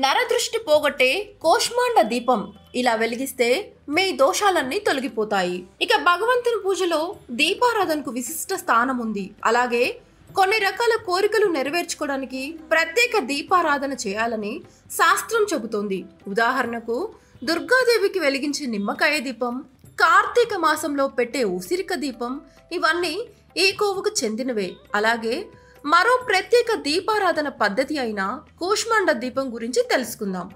నరదృష్టి పోగొట్టే కోష్మాండ దీపం ఇలా వెలిగిస్తే మీ దోషాలన్నీ తొలగిపోతాయి. ఇక భగవంతుని పూజలో దీపారాధనకు విశిష్ట స్థానం ఉంది. అలాగే కొన్ని రకాల కోరికలు నెరవేర్చుకోవడానికి ప్రత్యేక దీపారాధన చేయాలని శాస్త్రం చెబుతోంది. ఉదాహరణకు దుర్గాదేవికి వెలిగించే నిమ్మకాయ దీపం, కార్తీక మాసంలో పెట్టే ఉసిరిక దీపం ఇవన్నీ ఈ కోవుకు చెందినవే. అలాగే మరో ప్రత్యేక దీపారాధన పద్ధతి అయిన కూష్మాండ దీపం గురించి తెలుసుకుందాం.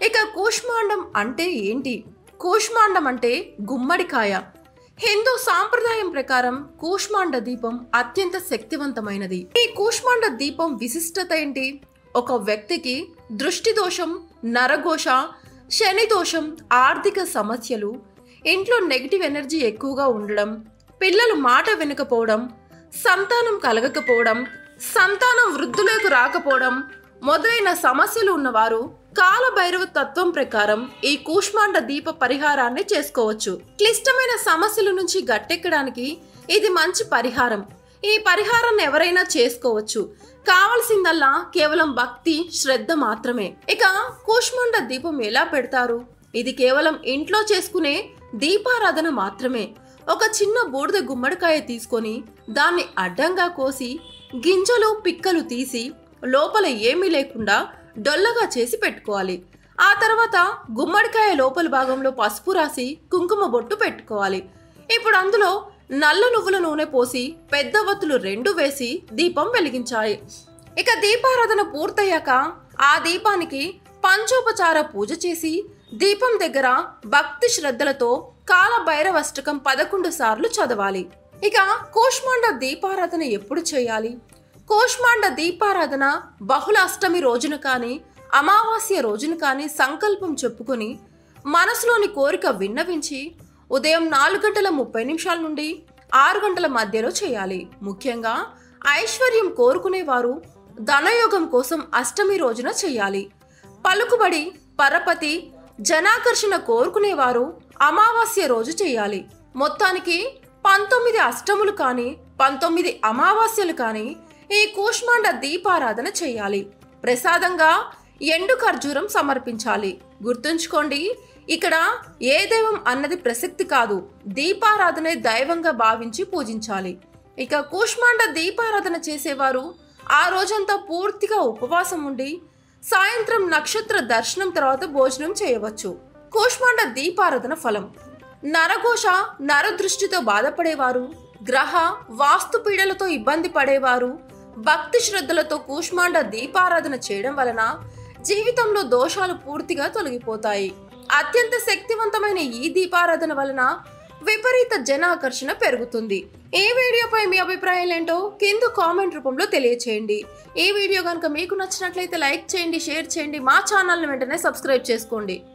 ఇక కూష్మాండం అంటే ఏంటి? కూష్మాండం అంటే గుమ్మడికాయ. హిందూ సాంప్రదాయం ప్రకారం కూష్మాండ దీపం అత్యంత శక్తివంతమైనది. ఈ కూష్మాండ దీపం విశిష్టత ఏంటి? ఒక వ్యక్తికి దృష్టి దోషం, నరఘోష, శని దోషం, ఆర్థిక సమస్యలు, ఇంట్లో నెగిటివ్ ఎనర్జీ ఎక్కువగా ఉండడం, పిల్లలు మాట వినకపోవడం, సంతానం కలగకపోవడం, సంతానం వృద్ధులకు రాకపోవడం మొదలైన సమస్యలు ఉన్నవారు కాలభైరవ తత్వం ప్రకారం ఈ కూష్మాండ దీప పరిహారాన్ని చేసుకోవచ్చు. క్లిష్టమైన సమస్యల నుంచి గట్టెక్కడానికి ఇది మంచి పరిహారం. ఈ పరిహారాన్ని ఎవరైనా చేసుకోవచ్చు. కావలసిందల్లా కేవలం భక్తి, శ్రద్ధ మాత్రమే. ఇక కూష్మాండ దీపం ఎలా పెడతారు? ఇది కేవలం ఇంట్లో చేసుకునే దీపారాధన మాత్రమే. ఒక చిన్న బూడిద గుమ్మడికాయ తీసుకొని దాన్ని అడ్డంగా కోసి గింజలు, పిక్కలు తీసి లోపల ఏమీ లేకుండా డొల్లగా చేసి పెట్టుకోవాలి. ఆ తర్వాత గుమ్మడికాయ లోపల భాగంలో పసుపు రాసి కుంకుమ బొట్టు పెట్టుకోవాలి. ఇప్పుడు అందులో నల్ల నువ్వుల నూనె పోసి పెద్ద వత్తులు 2 వేసి దీపం వెలిగించాలి. ఇక దీపారాధన పూర్తయ్యాక ఆ దీపానికి పంచోపచార పూజ చేసి దీపం దగ్గర భక్తి శ్రద్ధలతో కాలభైరవష్టకం 11 సార్లు చదవాలి. ఇక కూష్మాండ దీపారాధన ఎప్పుడు చేయాలి? కూష్మాండ దీపారాధన బహుళ అష్టమి రోజున కానీ, అమావాస్య రోజున కానీ సంకల్పం చెప్పుకొని మనసులోని కోరిక విన్నవించి ఉదయం 4:30 నుండి 6 గంటల మధ్యలో చేయాలి. ముఖ్యంగా ఐశ్వర్యం కోరుకునేవారు ధనయోగం కోసం అష్టమి రోజున చేయాలి. పలుకుబడి, పరపతి, జనాకర్షణ కోరుకునేవారు అమావాస్య రోజు చేయాలి. మొత్తానికి 19 అష్టములు కానీ 19 అమావాస్యలు కానీ ఈ కూష్మాండ దీపారాధన చేయాలి. ప్రసాదంగా ఎండు ఖర్జూరం సమర్పించాలి. గుర్తుంచుకోండి, ఇక్కడ ఏ దైవం అన్నది ప్రసక్తి కాదు, దీపారాధనే దైవంగా భావించి పూజించాలి. ఇక కూష్మాండ దీపారాధన చేసేవారు ఆ రోజంతా పూర్తిగా ఉపవాసం ఉండి సాయంత్రం నక్షత్ర దర్శనం తర్వాత భోజనం చేయవచ్చు. కూష్మాండ దీపారాధన ఫలం: నరఘోష, నరదృష్టితో బాధపడేవారు, గ్రహ వాస్తు పీడలతో ఇబ్బంది పడేవారు భక్తి శ్రద్ధలతో కూష్మాండ దీపారాధన చేయడం వలన జీవితంలో దోషాలు పూర్తిగా తొలగిపోతాయి. అత్యంత శక్తివంతమైన ఈ దీపారాధన వలన విపరీత జనాకర్షణ పెరుగుతుంది. ఈ వీడియోపై మీ అభిప్రాయాలు ఏంటో కింద కామెంట్ రూపంలో తెలియచేయండి. ఈ వీడియో కనుక మీకు నచ్చినట్లయితే లైక్ చేయండి, షేర్ చేయండి, మా ఛానల్ని వెంటనే సబ్స్క్రైబ్ చేసుకోండి.